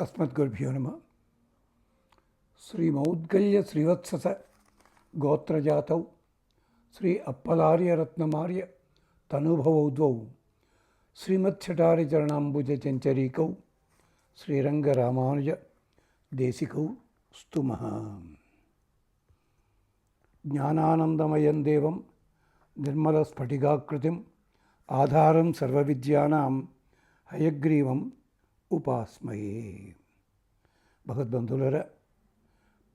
अस्मद्गुरुभ्यो नमः। श्रीमौद्गल्य श्रीवत्सस गोत्रजातौ श्री अप्पलार्यरत्नमार्य तनुभवौ द्वौ श्रीमच्छटारिचरणाम्बुजचञ्चरीकौ श्रीरङ्गरामानुज देशिकौ स्तुमः। ज्ञानानन्दमयं देवं निर्मलस्फटिकाकृतिम् आधारं सर्वविद्यानां हयग्रीवं ఉపాస్మయే. భగవద్బంధువులారా,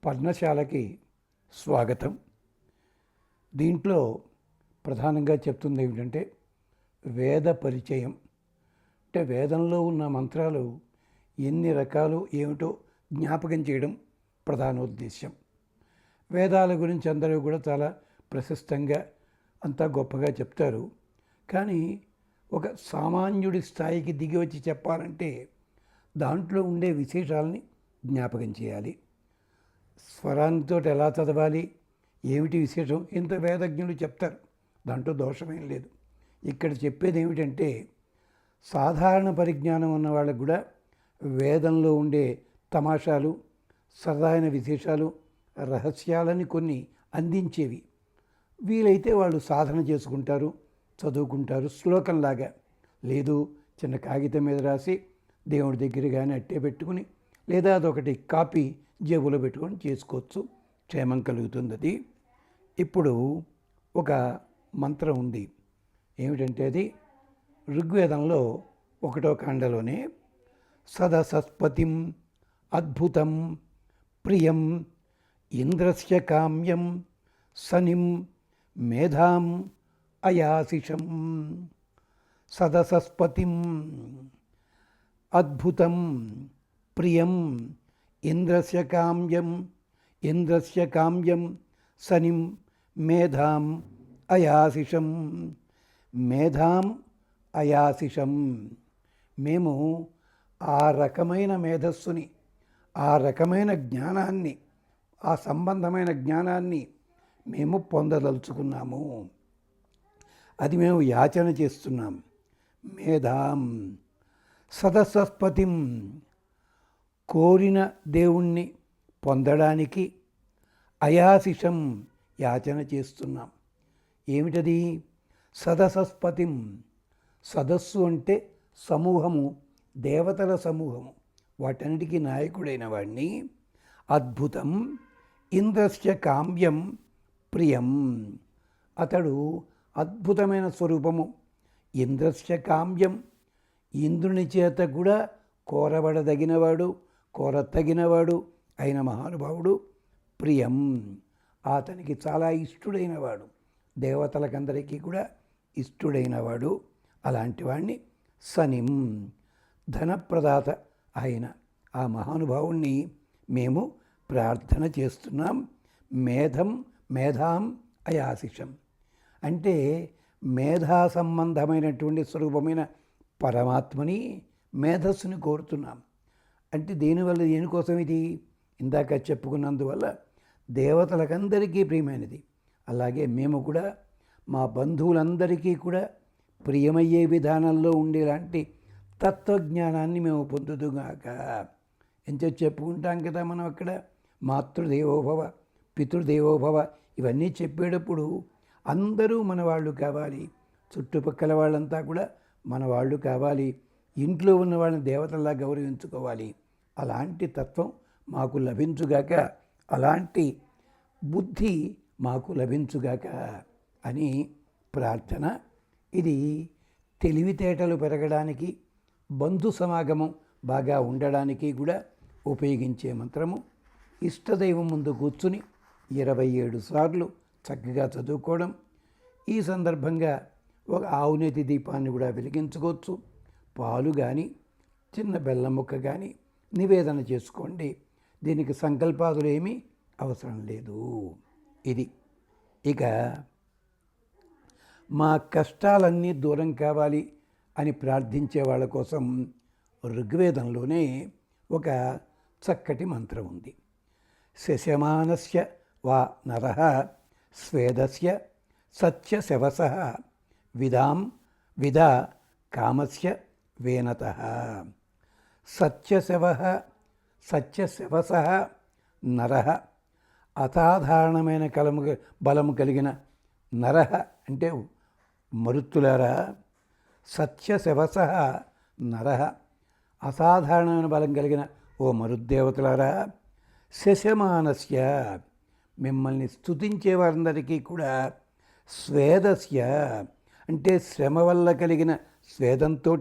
పర్ణశాలకి స్వాగతం. దీంట్లో ప్రధానంగా చెప్తుంది ఏమిటంటే వేద పరిచయం. అంటే వేదంలో ఉన్న మంత్రాలు ఎన్ని రకాలు ఏమిటో జ్ఞాపకం చేయడం ప్రధానోద్దేశ్యం. వేదాల గురించి అందరూ కూడా చాలా ప్రశస్తంగా అంతా గొప్పగా చెప్తారు. కానీ ఒక సామాన్యుడి స్థాయికి దిగి వచ్చి చెప్పాలంటే దాంట్లో ఉండే విశేషాలని జ్ఞాపకం చేయాలి. స్వరాంతో ఎలా చదవాలి, ఏమిటి విశేషం, ఇంత వేదజ్ఞులు చెప్తారు, దాంట్లో దోషమేం లేదు. ఇక్కడ చెప్పేది ఏమిటంటే సాధారణ పరిజ్ఞానం ఉన్న వాళ్ళకు కూడా వేదంలో ఉండే తమాషాలు, సరదాయిన విశేషాలు, రహస్యాలని కొన్ని అందించేవి. వీలైతే వాళ్ళు సాధన చేసుకుంటారు, చదువుకుంటారు. శ్లోకంలాగా లేదు, చిన్న కాగితం మీద రాసి దేవుడి దగ్గర కానీ అట్టే పెట్టుకుని, లేదా అదొకటి కాపీ జేబులో పెట్టుకొని చేసుకోవచ్చు, క్షేమం కలుగుతుంది. అది ఇప్పుడు ఒక మంత్రం ఉంది. ఏమిటంటే అది ఋగ్వేదంలో 1వ కాండలోనే సదసస్పతిం అద్భుతం ప్రియం ఇంద్రస్య కామ్యం సనిం మేధాం అయాశిషం. సదసస్పతిం అద్భుతం ప్రియం ఇంద్రస్య కామ్యం సనిం మేధాం అయాశిషం. మేధాం అయాశిషం. మేము ఆ రకమైన మేధస్సుని, ఆ రకమైన జ్ఞానాన్ని, ఆ సంబంధమైన జ్ఞానాన్ని మేము పొందదలుచుకున్నాము. అది మేము యాచన చేస్తున్నాం. మేధాం సదసస్పతిం, కోరిన దేవుణ్ణి పొందడానికి అయాశిషం యాచన చేస్తున్నాం. ఏమిటది? సదసస్పతిం. సదస్సు అంటే సమూహము, దేవతల సమూహము, వాటన్నిటికీ నాయకుడైన వాడిని. అద్భుతం ఇంద్రస్య కామ్యం ప్రియం. అతడు అద్భుతమైన స్వరూపము. ఇంద్రస్య కామ్యం, ఇంద్రుని చేత కూడా కోరబడదగినవాడు, కోరతగినవాడు అయిన మహానుభావుడు. ప్రియం, అతనికి చాలా ఇష్టుడైనవాడు, దేవతలకందరికీ కూడా ఇష్టుడైనవాడు. అలాంటి వాడిని సనిం, ధనప్రదాత అయిన ఆ మహానుభావుణ్ణి మేము ప్రార్థన చేస్తున్నాం. మేధాం అయాశిషం అంటే మేధా సంబంధమైనటువంటి స్వరూపమైన పరమాత్మని, మేధస్సుని కోరుతున్నాం. అంటే దేనివల్ల, దేనికోసం ఇది? ఇందాక చెప్పుకున్నందువల్ల దేవతలకందరికీ ప్రియమైనది. అలాగే మేము కూడా మా బంధువులందరికీ కూడా ప్రియమయ్యే విధానంలో ఉండేలాంటి తత్వజ్ఞానాన్ని మేము పొందుదుగాక. ఎంతో చెప్పుకుంటాం కదా మనం అక్కడ, మాతృదేవోభవ పితృదేవోభవ ఇవన్నీ చెప్పేటప్పుడు అందరూ మన వాళ్ళు కావాలి, చుట్టుపక్కల వాళ్ళంతా కూడా మన వాళ్ళు కావాలి, ఇంట్లో ఉన్న వాళ్ళని దేవతల్లా గౌరవించుకోవాలి. అలాంటి తత్వం మాకు లభించుగాక, అలాంటి బుద్ధి మాకు లభించుగాక అని ప్రార్థన. ఇది తెలివితేటలు పెరగడానికి, బంధు సమాగమం బాగా ఉండడానికి కూడా ఉపయోగించే మంత్రము. ఇష్టదైవం ముందు కూర్చుని 27 సార్లు చక్కగా చదువుకోవడం. ఈ సందర్భంగా ఒక ఆవునేతి దీపాన్ని కూడా వెలిగించుకోవచ్చు. పాలు కానీ చిన్న బెల్లం ముక్క కానీ నివేదన చేసుకోండి. దీనికి సంకల్పాదులు ఏమీ అవసరం లేదు. ఇది ఇక మా కష్టాలన్నీ దూరం కావాలి అని ప్రార్థించే వాళ్ళ కోసం ఋగ్వేదంలోనే ఒక చక్కటి మంత్రం ఉంది. శశమానస్య వా నరః స్వేదస్య సత్యశవసః విదా కామస్య వేనతః. సత్యశవః సత్యశవస నరః, అసాధారణమైన బలము కలిగిన నరః అంటే మరుత్తులారా, సత్యశవస నరః అసాధారణమైన బలం కలిగిన ఓ మరుద్దేవతలారా, శశమానస్య మిమ్మల్ని స్తుతించే వారందరికీ కూడా స్వేదస్య అంటే శ్రమ వల్ల కలిగిన స్వేదంతో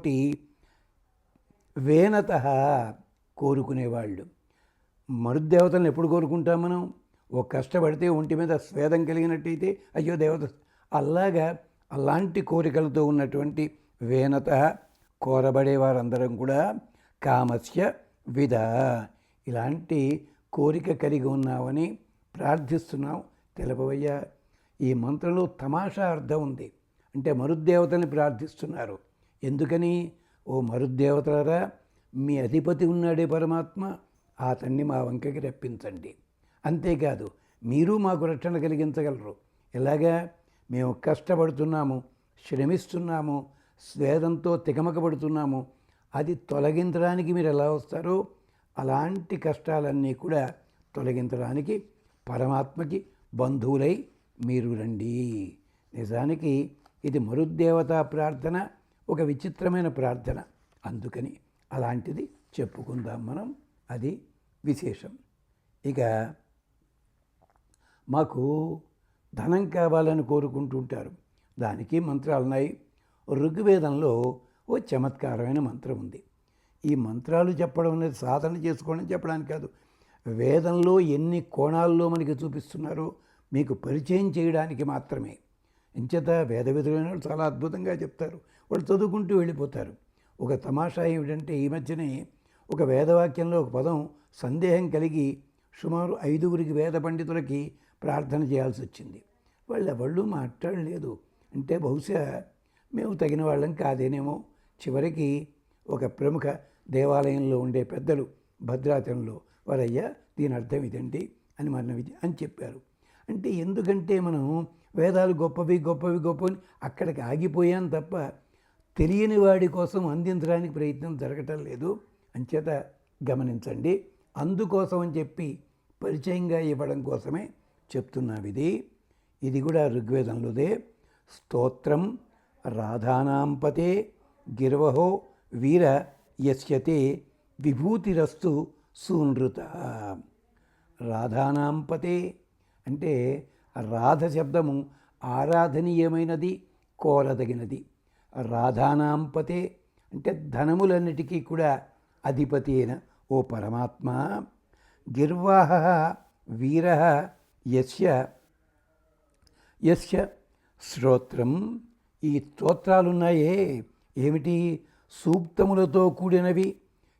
వేనత కోరుకునేవాళ్ళు. మరుద్దేవతలను ఎప్పుడు కోరుకుంటాం మనం? ఓ కష్టపడితే ఒంటి మీద స్వేదం కలిగినట్టయితే అయ్యో దేవత, అలాగా అలాంటి కోరికలతో ఉన్నటువంటి వేనత కోరబడేవారందరం కూడా కామస్య విధ, ఇలాంటి కోరిక కలిగి ఉన్నామని ప్రార్థిస్తున్నాం, తెలపవయ్యా. ఈ మంత్రంలో తమాషా అర్థం ఉంది. అంటే మరుద్దేవతని ప్రార్థిస్తున్నారు. ఎందుకని? ఓ మరుద్దేవతలరా, మీ అధిపతి ఉన్నాడే పరమాత్మ, అతన్ని మా వంకకి రప్పించండి. అంతేకాదు మీరు మాకు రక్షణ కలిగించగలరు. ఎలాగా? మేము కష్టపడుతున్నాము, శ్రమిస్తున్నాము, స్వేదంతో తికమకపడుతున్నాము, అది తొలగించడానికి మీరు ఎలా వస్తారో అలాంటి కష్టాలన్నీ కూడా తొలగించడానికి పరమాత్మకి బంధువులై మీరు రండి. నిజానికి ఇది మరుద్దేవతా ప్రార్థన, ఒక విచిత్రమైన ప్రార్థన. అందుకని అలాంటిది చెప్పుకుందాం మనం, అది విశేషం. ఇక మాకు ధనం కావాలని కోరుకుంటుంటారు, దానికి మంత్రాలు ఉన్నాయి. ఋగ్వేదంలో ఓ చమత్కారమైన మంత్రం ఉంది. ఈ మంత్రాలు చెప్పడం అనేది సాధన చేసుకోవడం చెప్పడానికి కాదు, వేదంలో ఎన్ని కోణాల్లో మనకి చూపిస్తున్నారో మీకు పరిచయం చేయడానికి మాత్రమే. ఇంచేత వేద విధులైన వాళ్ళు చాలా అద్భుతంగా చెప్తారు, వాళ్ళు చదువుకుంటూ వెళ్ళిపోతారు. ఒక తమాషా ఏమిటంటే, ఈ మధ్యనే ఒక వేదవాక్యంలో ఒక పదం సందేహం కలిగి సుమారు 5గురికి వేద పండితులకి ప్రార్థన చేయాల్సి వచ్చింది. వాళ్ళు మాట్లాడలేదు. అంటే బహుశా మేము తగిన వాళ్ళం కాదేనేమో. చివరికి ఒక ప్రముఖ దేవాలయంలో ఉండే పెద్దలు భద్రాచలంలో, వారయ్యా దీని అర్థం ఇదండి అని అని చెప్పారు. అంటే ఎందుకంటే మనం వేదాలు గొప్పవి గొప్పవి గొప్పవి అక్కడికి ఆగిపోయాం తప్ప తెలియని వాడి కోసం అందించడానికి ప్రయత్నం జరగటం లేదు. అంచేత గమనించండి. అందుకోసం అని చెప్పి పరిచయంగా ఇవ్వడం కోసమే చెప్తున్నాం. ఇది కూడా ఋగ్వేదంలోదే. స్తోత్రం రాధానాంపతే గిర్వహో వీర యస్యతే విభూతిరస్తు సూనృత. రాధానాంపతే అంటే రాధ శబ్దము ఆరాధనీయమైనది, కోరదగినది. రాధానాంపతే అంటే ధనములన్నిటికీ కూడా అధిపతి అయిన ఓ పరమాత్మ. గిర్వాహ వీర యస్య యస్య స్తోత్రం. ఈ స్తోత్రాలున్నాయే ఏమిటి? సూక్తములతో కూడినవి,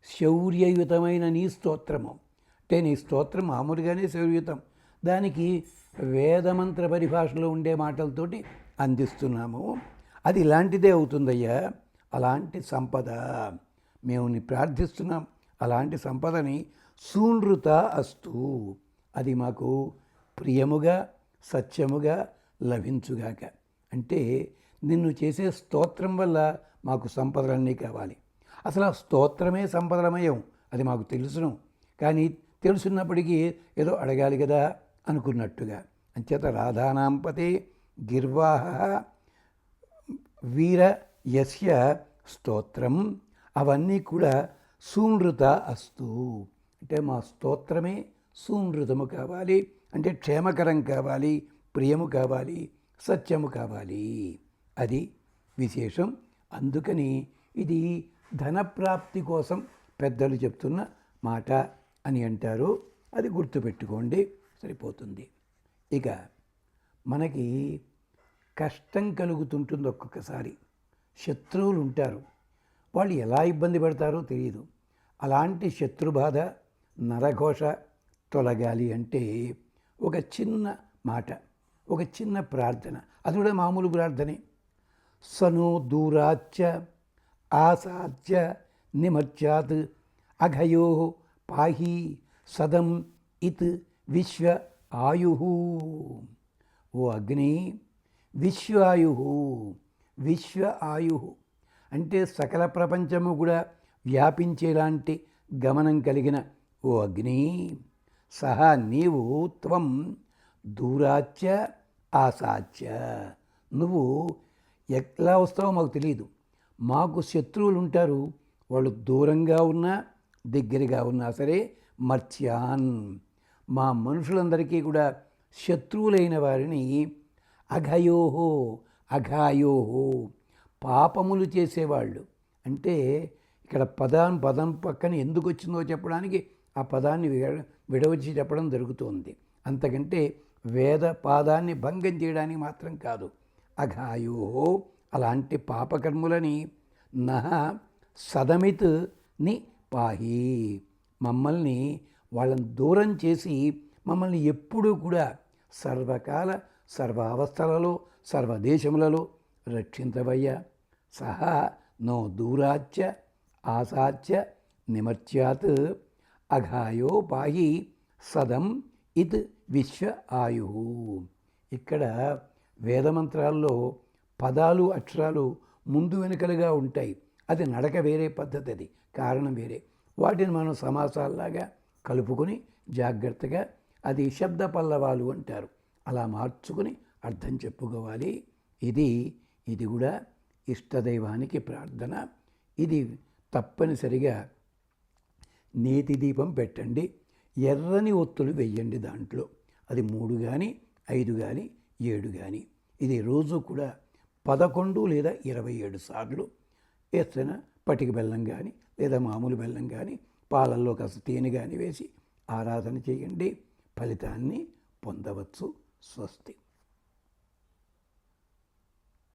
శౌర్యయుతమైన నీ స్తోత్రము. అంటే నీ స్తోత్రం మామూలుగానే శౌర్యయుతం, దానికి వేదమంత్ర పరిభాషలో ఉండే మాటలతోటి అందిస్తున్నాము. అది ఇలాంటిదే అవుతుందయ్యా. అలాంటి సంపద మేము ప్రార్థిస్తున్నాం. అలాంటి సంపదని సూనృత అస్తు, అది మాకు ప్రియముగా సత్యముగా లభించుగాక. అంటే నిన్ను చేసే స్తోత్రం వల్ల మాకు సంపదలన్నీ కావాలి. అసలు ఆ స్తోత్రమే సంపదలమయం, అది మాకు తెలుసును. కానీ తెలుసున్నప్పటికీ ఏదో అడగాలి కదా అనుకున్నట్టుగా. అంచేత రాధానాంపతే గిర్వాహ వీర యస్య స్తోత్రం, అవన్నీ కూడా సూనృత అస్తు. అంటే మా స్తోత్రమే సూనృతము కావాలి, అంటే క్షేమకరం కావాలి, ప్రియము కావాలి, సత్యము కావాలి. అది విశేషం. అందుకని ఇది ధనప్రాప్తి కోసం పెద్దలు చెప్తున్న మాట అని అంటారు. అది గుర్తుపెట్టుకోండి, సరిపోతుంది. ఇక మనకి కష్టం కలుగుతుంటుంది ఒక్కొక్కసారి. శత్రువులు ఉంటారు, వాళ్ళు ఎలా ఇబ్బంది పెడతారో తెలియదు. అలాంటి శత్రుబాధ నరఘోష తొలగాలి అంటే ఒక చిన్న మాట, ఒక చిన్న ప్రార్థన, అది కూడా మామూలు ప్రార్థనే. సనో దూరాచ్చ ఆసాధ్య నిమర్చాత్ అఘయో పాహి సదం ఇత్ విశ్వ ఆయు. ఓ అగ్ని, విశ్వాయు, విశ్వ ఆయు అంటే సకల ప్రపంచము కూడా వ్యాపించేలాంటి గమనం కలిగిన ఓ అగ్ని, సహా నీవు, త్వం దూరాచ్చ ఆసాచ్య, నువ్వు ఎట్లా వస్తావో మాకు తెలియదు. మాకు శత్రువులు ఉంటారు, వాళ్ళు దూరంగా ఉన్నా దగ్గరగా ఉన్నా సరే. మర్త్యాన్, మా మనుషులందరికీ కూడా శత్రువులైన వారిని, అఘయోహో, అఘాయోహో, పాపములు చేసేవాళ్ళు. అంటే ఇక్కడ పదం పక్కన ఎందుకు వచ్చిందో చెప్పడానికి ఆ పదాన్ని విడవచ్చి చెప్పడం జరుగుతోంది. అంతకంటే వేద పాదాన్ని భంగం చేయడానికి మాత్రం కాదు. అఘాయోహో, అలాంటి పాపకర్ములని, నహ సదమిత్ ని పాహి, మమ్మల్ని వాళ్ళని దూరం చేసి మమ్మల్ని ఎప్పుడూ కూడా సర్వకాల సర్వావస్థలలో సర్వదేశములలో రక్షించవయ్యా. సహా నో దూరాచ్య ఆసాచ్య నిమర్త్యాత్ అఘాయో పాహి సదం ఇత్ విశ్వ ఆయు. ఇక్కడ వేదమంత్రాల్లో పదాలు అక్షరాలు ముందు వెనుకలుగా ఉంటాయి. అది నడక వేరే పద్ధతి, అది కారణం వేరే. వాటిని మనం సమాసాల్లాగా కలుపుకొని జాగ్రత్తగా, అది శబ్ద పల్లవాలు అంటారు, అలా మార్చుకుని అర్థం చెప్పుకోవాలి. ఇది కూడా ఇష్టదైవానికి ప్రార్థన. ఇది తప్పనిసరిగా నేతి దీపం పెట్టండి, ఎర్రని ఒత్తులు వెయ్యండి దాంట్లో. అది 3 కానీ 5 కానీ 7 కానీ. ఇది రోజు కూడా 11 లేదా 27 సార్లు వేస్తున్న పటిక బెల్లం కానీ లేదా మామూలు బెల్లం కానీ పాలల్లో కాస్త తేనె కానీ వేసి ఆరాధన చేయండి. ఫలితాన్ని పొందవచ్చు. స్వస్తి.